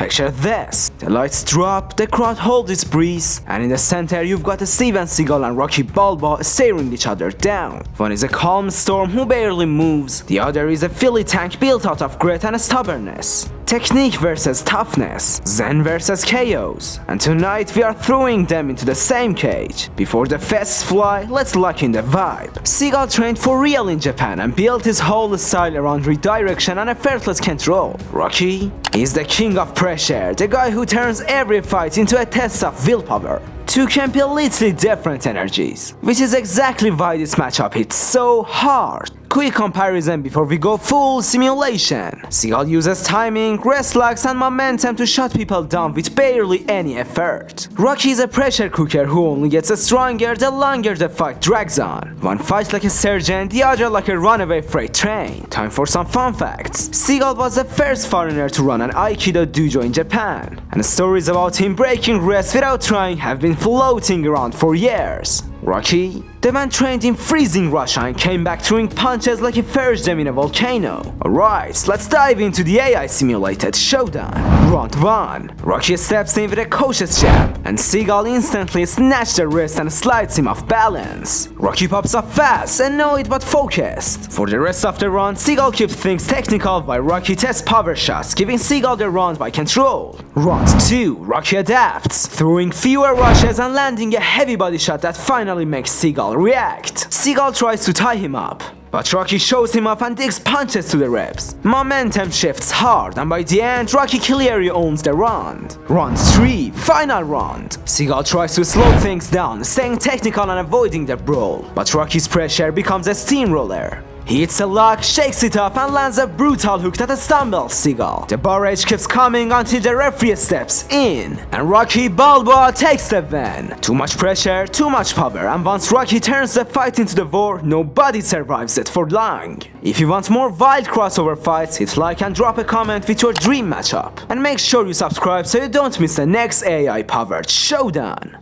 Picture this. The lights drop, the crowd holds its breath, and in the center you've got Steven Seagal and Rocky Balboa staring each other down. One is a calm storm who barely moves, the other is a Philly tank built out of grit and stubbornness. Technique versus toughness, Zen versus chaos, and tonight we are throwing them into the same cage. Before the fists fly, let's lock in the vibe. Seagal trained for real in Japan and built his whole style around redirection and effortless control. Rocky is the king of pressure, the guy who turns every fight into a test of willpower. Two completely different energies, which is exactly why this matchup hits so hard. Quick comparison before we go full simulation. Seagal uses timing, wrist locks and momentum to shut people down with barely any effort. Rocky is a pressure cooker who only gets stronger the longer the fight drags on. One fights like a surgeon, the other like a runaway freight train. Time for some fun facts. Seagal was the first foreigner to run an Aikido dojo in Japan, and stories about him breaking wrists without trying have been floating around for years. Rocky, the man trained in freezing Russia and came back throwing punches like he first them in a volcano. Alright, let's dive into the AI simulated Showdown. Round 1. Rocky steps in with a cautious jab, and Seagal instantly snatches the wrist and slides him off balance. Rocky pops up fast, annoyed but focused. For the rest of the round, Seagal keeps things technical while Rocky tests power shots, giving Seagal the round by control. Round 2. Rocky adapts, throwing fewer rushes and landing a heavy body shot that finally makes Seagal react. Seagal tries to tie him up, but Rocky shows him up and digs punches to the ribs. Momentum shifts hard, and by the end, Rocky clearly owns the round. Round 3, final round. Seagal tries to slow things down, staying technical and avoiding the brawl, but Rocky's pressure becomes a steamroller. He hits a lock, shakes it off, and lands a brutal hook that stumbles Seagal. The barrage keeps coming until the referee steps in, and Rocky Balboa takes the win. Too much pressure, too much power, and once Rocky turns the fight into the war, nobody survives it for long. If you want more wild crossover fights, hit like and drop a comment with your dream matchup. And make sure you subscribe so you don't miss the next AI-powered Showdown.